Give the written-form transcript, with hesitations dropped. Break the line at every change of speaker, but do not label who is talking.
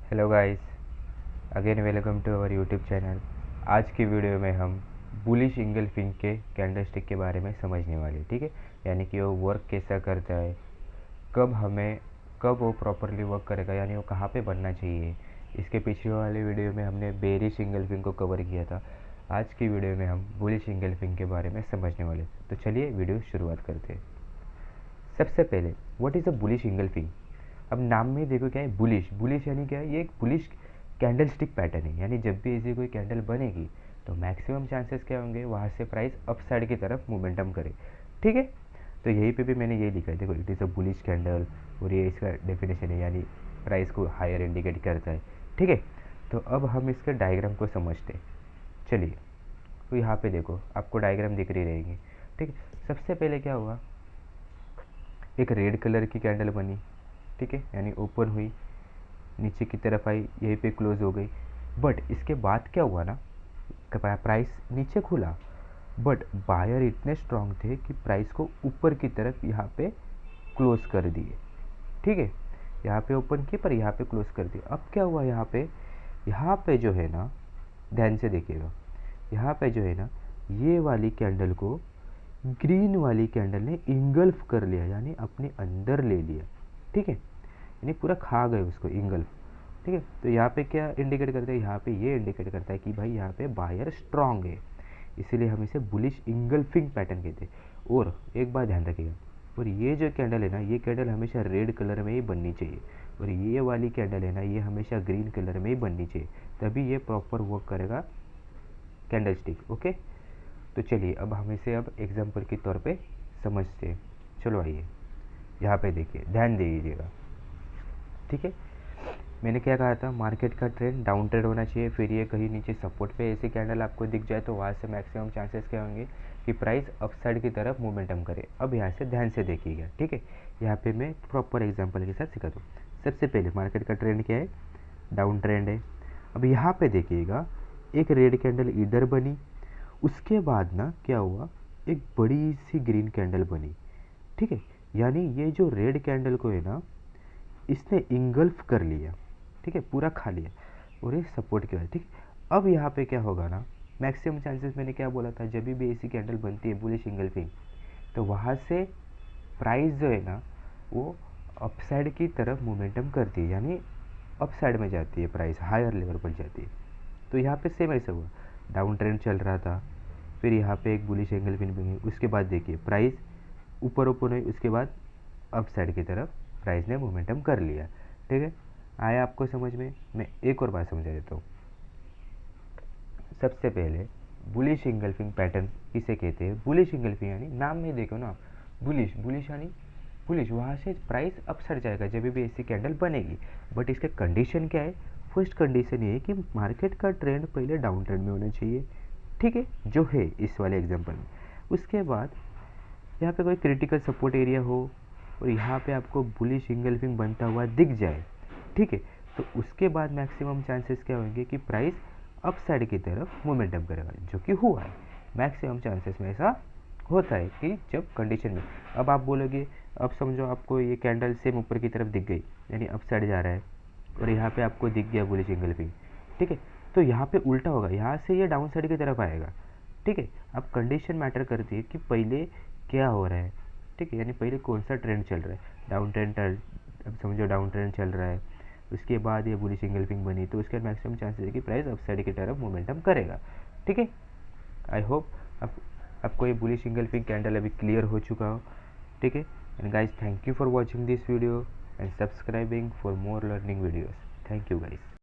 Hello guys, again welcome to our YouTube channel. आज की video में हम बुलिश इंगल्फिंग के कैंडलस्टिक के बारे में समझने वाले, ठीक है। यानी कि वो वर्क कैसा करता है, कब वो प्रॉपरली वर्क करेगा, यानी वो कहाँ पे बनना चाहिए। इसके पिछले वाले वीडियो में हमने बेरिश इंगल्फिंग को कवर किया था। आज की वीडियो में हम बुलिश इंगल्फिंग के बारे में समझने वाले। तो चलिए वीडियो शुरुआत करते हैं। सबसे पहले what is a bullish engulfing. अब नाम में देखो क्या है, बुलिश। बुलिश यानी क्या है, ये एक बुलिश कैंडल स्टिक पैटर्न है। यानी जब भी ऐसी कोई कैंडल बनेगी तो मैक्सिमम चांसेस क्या होंगे, वहाँ से प्राइस अप साइड की तरफ मोमेंटम करे, ठीक है। तो यहीं पे भी मैंने यही लिखा है, देखो it is a bullish candle, और ये इसका डेफिनेशन है, यानी प्राइस को हायर इंडिकेट करता है, ठीक है। तो अब हम इसके डायग्राम को समझते हैं। चलिए, तो यहाँ पे देखो आपको डायग्राम दिख रही रहेगी, ठीक है। सबसे पहले क्या हुआ, एक रेड कलर की कैंडल बनी, ठीक है, यानी ओपन हुई, नीचे की तरफ आई, यहीं पे क्लोज हो गई। बट इसके बाद क्या हुआ ना, प्राइस नीचे खुला, बट बायर इतने स्ट्रांग थे कि प्राइस को ऊपर की तरफ यहाँ पे क्लोज कर दिए, ठीक है। यहाँ पे ओपन किए पर यहाँ पे क्लोज कर दिए। अब क्या हुआ, यहाँ पे जो है ना, ध्यान से देखिएगा, यहाँ पे जो है ना, ये वाली कैंडल को ग्रीन वाली कैंडल ने इंगल्फ कर लिया, यानी अपने अंदर ले लिया, ठीक है। यानी पूरा खा गए उसको, इंगल्फ, ठीक है। तो यहाँ पे क्या इंडिकेट करता है, यहाँ पे ये इंडिकेट करता है कि भाई यहाँ पे बायर स्ट्रांग है, इसीलिए हम इसे बुलिश इंगल्फिंग पैटर्न कहते हैं। और एक बात ध्यान रखिएगा, और ये जो कैंडल है ना, ये कैंडल हमेशा रेड कलर में ही बननी चाहिए, और ये वाली कैंडल है ना, ये हमेशा ग्रीन कलर में ही बननी चाहिए, तभी ये प्रॉपर वर्क करेगा कैंडल स्टिक, ओके। तो चलिए अब हम इसे अब एग्जाम्पल के तौर पे समझते हैं। चलो आइए, यहाँ पे देखिए, ध्यान दीजिएगा, ठीक है। मैंने क्या कहा था, मार्केट का ट्रेंड डाउन ट्रेंड होना चाहिए, फिर ये कहीं नीचे सपोर्ट पे ऐसी कैंडल आपको दिख जाए तो वहाँ से मैक्सिमम चांसेस क्या होंगे कि प्राइस अपसाइड की तरफ मोमेंटम करे। अब यहाँ से ध्यान से देखिएगा, ठीक है। यहाँ पे मैं प्रॉपर एग्जांपल के साथ सिखा दूँ। सबसे पहले मार्केट का ट्रेंड क्या है, डाउन ट्रेंड है। अब यहाँ पे देखिएगा, एक रेड कैंडल इधर बनी, उसके बाद ना क्या हुआ, एक बड़ी सी ग्रीन कैंडल बनी, ठीक है। यानी ये जो रेड कैंडल को है ना, इसने इंगल्फ कर लिया, ठीक है, पूरा खा लिया, और ये सपोर्ट की वजह, ठीक। अब यहाँ पे क्या होगा ना, मैक्सिमम चांसेस मैंने क्या बोला था, जब भी ऐसी कैंडल बनती है बुलिश इंगल्फिंग, तो वहाँ से प्राइस जो है ना, वो अपसाइड की तरफ मोमेंटम करती है, यानी अपसाइड में जाती है, प्राइस हायर लेवल पर जाती है। तो यहाँ पे सेम ऐसा हुआ, डाउन ट्रेंड चल रहा था, फिर यहाँ पे एक बुलिश इंगल्फिंग बनी, उसके बाद देखिए प्राइस ऊपर ओपन हुई, उसके बाद अप साइड की तरफ प्राइस ने मोमेंटम कर लिया, ठीक है। आया आपको समझ में। मैं एक और बात समझा देता हूँ। सबसे पहले बुलिश इंगल्फिंग पैटर्न किसे कहते हैं, बुलिश इंगल्फिंग यानी नाम में देखो ना, बुलिश, बुलिश यानी बुलिश, वहाँ से प्राइस अप साइड जाएगा जब भी ऐसी कैंडल बनेगी। बट इसका कंडीशन क्या है, फर्स्ट कंडीशन ये है कि मार्केट का ट्रेंड पहले डाउन ट्रेंड में होना चाहिए, ठीक है, जो है इस वाले एग्जांपल में। उसके बाद यहाँ पे कोई क्रिटिकल सपोर्ट एरिया हो, और यहाँ पे आपको बुलिश इंगल्फिंग बनता हुआ दिख जाए, ठीक है, तो उसके बाद मैक्सिमम चांसेस क्या होंगे कि प्राइस अप साइड की तरफ मोमेंटम करेगा, जो कि हुआ है। मैक्सिमम चांसेस में ऐसा होता है कि जब कंडीशन में, अब आप बोलोगे, अब समझो आपको ये कैंडल सेम ऊपर की तरफ दिख गई, यानी अप साइड जा रहा है, और यहाँ पे आपको दिख गया बुलिश इंगल्फिंग, ठीक है। तो यहाँ पे उल्टा होगा, यहाँ से ये डाउन साइड की तरफ आएगा, ठीक है। अब कंडीशन मैटर करती है कि पहले क्या हो रहा है, ठीक है, यानी पहले कौन सा ट्रेंड चल रहा है, डाउन ट्रेंड, अब समझो डाउन ट्रेंड चल रहा है, उसके बाद ये बुलिश इंगल्फिंग बनी, तो उसके मैक्सिमम चांसेस है कि प्राइस अप साइड की तरफ मोमेंटम करेगा, ठीक है। आई होप आपको ये बुलिश इंगल्फिंग कैंडल अभी क्लियर हो चुका हो, ठीक है। And guys, thank you for watching this video and subscribing for more learning videos. Thank you guys.